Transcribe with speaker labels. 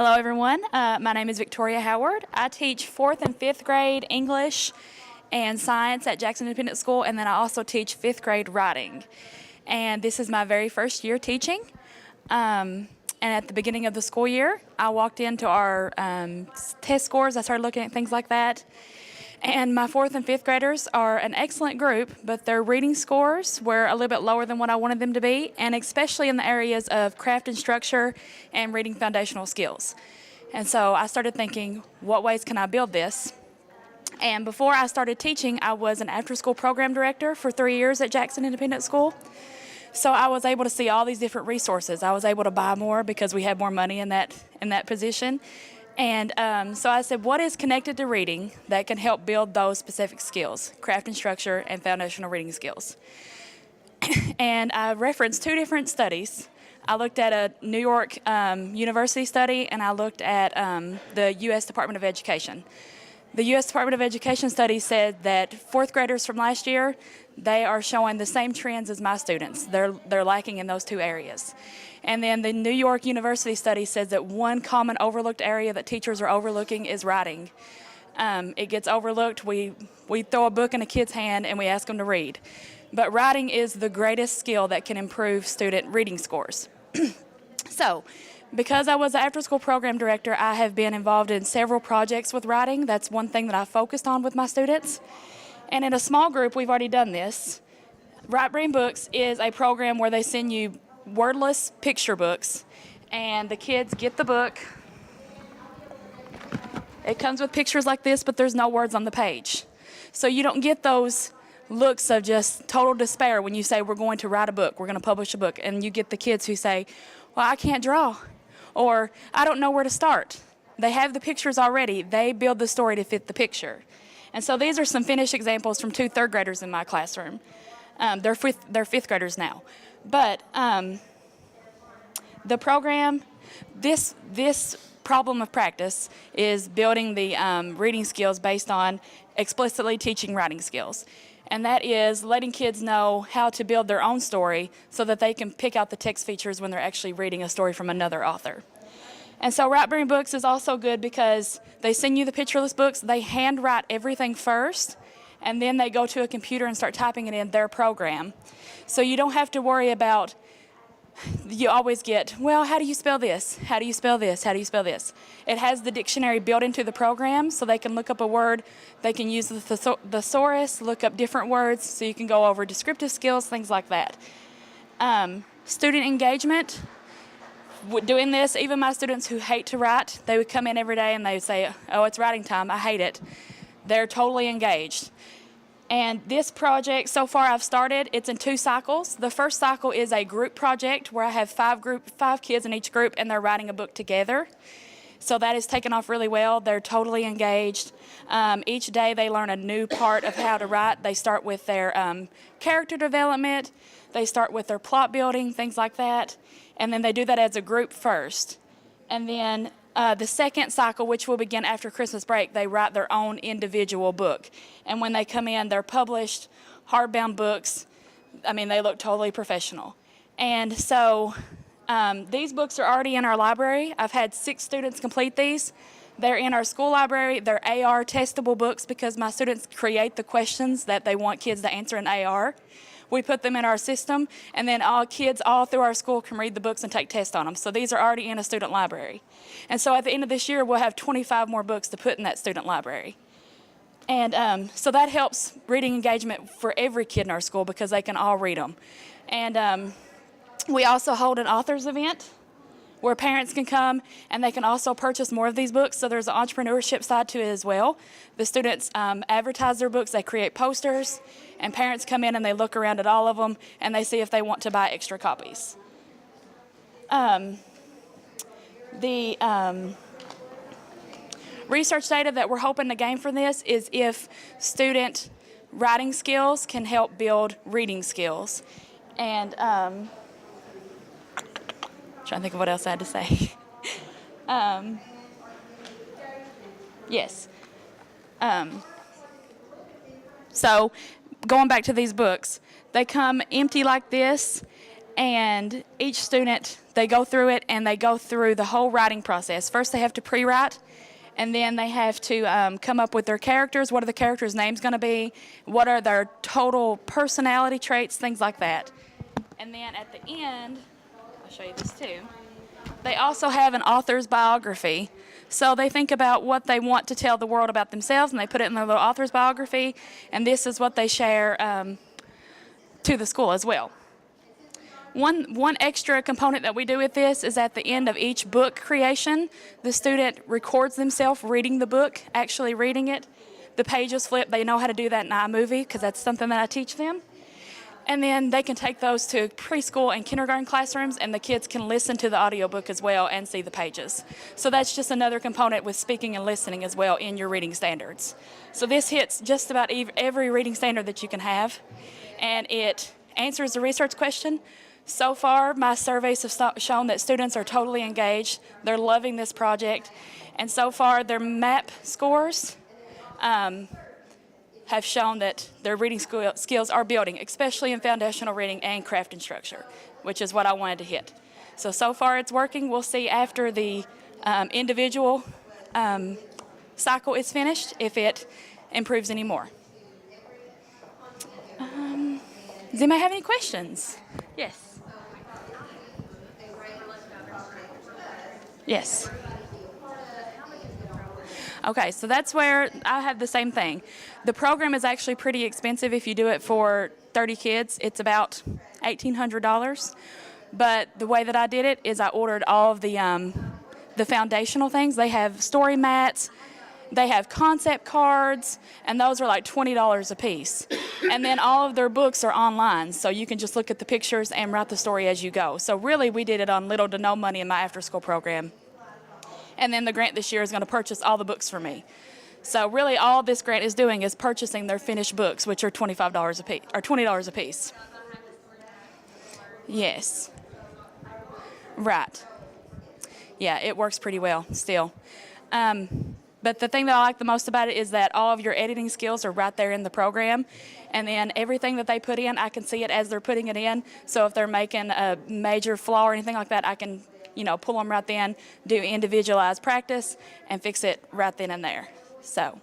Speaker 1: Hello, everyone. My name is Victoria Howard. I teach 4th and 5th grade English and science at Jackson Independent School, and then I also teach 5th grade writing. And this is my very first year teaching. And at the beginning of the school year, I walked into our test scores. I started looking at things like that. And my 4th and 5th graders are an excellent group, but their reading scores were a little bit lower than what I wanted them to be, and especially in the areas of craft and structure and reading foundational skills. And so I started thinking, what ways can I build this? And before I started teaching, I was an after-school program director for 3 years at Jackson Independent School. So I was able to see all these different resources. I was able to buy more because we had more money in that position. And so I said, what is connected to reading that can help build those specific skills, craft and structure and foundational reading skills? And I referenced two different studies. I looked at a New York University study, and I looked at the U.S. Department of Education. The U.S. Department of Education study said that 4th graders from last year, they are showing the same trends as my students. They're lacking in those two areas. And then the New York University study says that one common overlooked area that teachers are overlooking is writing. It gets overlooked. We throw a book in a kid's hand and we ask them to read. But writing is the greatest skill that can improve student reading scores. So, because I was the after-school program director, I have been involved in several projects with writing. That's one thing that I focused on with my students. And in a small group, we've already done this. Right Brain Books is a program where they send you wordless picture books, and the kids get the book. It comes with pictures like this, but there's no words on the page. So you don't get those looks of just total despair when you say, we're going to write a book, we're going to publish a book, and you get the kids who say, well, I can't draw, or I don't know where to start. They have the pictures already. They build the story to fit the picture. And so these are some finished examples from 2 third graders in my classroom. They're 5th graders now. But the program, this problem of practice is building the reading skills based on explicitly teaching writing skills. And that is letting kids know how to build their own story so that they can pick out the text features when they're actually reading a story from another author. And so Right Brain Books is also good because they send you the pictureless books, they handwrite everything first, and then they go to a computer and start typing it in their program. So you don't have to worry about, you always get, well, how do you spell this? How do you spell this? How do you spell this? It has the dictionary built into the program so they can look up a word. They can use the thesaurus, look up different words, so you can go over descriptive skills, things like that. Student engagement. Doing this, even my students who hate to write, they would come in every day and they would say, oh, it's writing time, I hate it. They're totally engaged. And this project, so far I've started, it's in 2 cycles. The first cycle is a group project where I have 5 kids in each group and they're writing a book together. So that has taken off really well. They're totally engaged. Each day they learn a new part of how to write. They start with their character development. They start with their plot building, things like that. And then they do that as a group first. And then the second cycle, which will begin after Christmas break, they write their own individual book. And when they come in, they're published, hardbound books. I mean, they look totally professional. And so these books are already in our library. I've had 6 students complete these. They're in our school library. They're AR testable books because my students create the questions that they want kids to answer in AR. We put them in our system, and then all kids all through our school can read the books and take tests on them. So these are already in a student library. And so at the end of this year, we'll have 25 more books to put in that student library. And so that helps reading engagement for every kid in our school because they can all read them. And we also hold an authors event where parents can come and they can also purchase more of these books. So there's an entrepreneurship side to it as well. The students advertise their books, they create posters, and parents come in and they look around at all of them and they see if they want to buy extra copies. The research data that we're hoping to gain from this is if student writing skills can help build reading skills. And trying to think of what else I had to say. Yes. So going back to these books, they come empty like this, And each student, they go through it, and they go through the whole writing process. First, they have to pre-write, and then they have to come up with their characters. What are the characters' names going to be? What are their total personality traits? Things like that. And then at the end, I'll show you this too, they also have an author's biography. So they think about what they want to tell the world about themselves, and they put it in their little author's biography, and this is what they share to the school as well. One extra component that we do with this is at the end of each book creation, the student records themselves reading the book, actually reading it. The pages flip. They know how to do that in iMovie because that's something that I teach them. And then they can take those to preschool and kindergarten classrooms, and the kids can listen to the audiobook as well and see the pages. So that's just another component with speaking and listening as well in your reading standards. So this hits just about every reading standard that you can have, and it answers the research question. So far, my surveys have shown that students are totally engaged. They're loving this project. And so far, their MAP scores have shown that their reading skills are building, especially in foundational reading and craft and structure, which is what I wanted to hit. So far it's working. We'll see after the individual cycle is finished if it improves any more. Does anybody have any questions? Yes. Yes. Okay, so that's where I have the same thing. The program is actually pretty expensive if you do it for 30 kids. It's about $1,800. But the way that I did it is I ordered all of the foundational things. They have story mats, they have concept cards, and those are like $20 a piece. And then all of their books are online, so you can just look at the pictures and write the story as you go. So really, we did it on little to no money in my after-school program. And then the grant this year is going to purchase all the books for me. So really all this grant is doing is purchasing their finished books, which are $25 a piece, or $20 a piece. Yes. Right. Yeah, it works pretty well still. But the thing that I like the most about it is that all of your editing skills are right there in the program. And then everything that they put in, I can see it as they're putting it in. So if they're making a major flaw or anything like that, I can pull them right then, do individualized practice, and fix it right then and there. So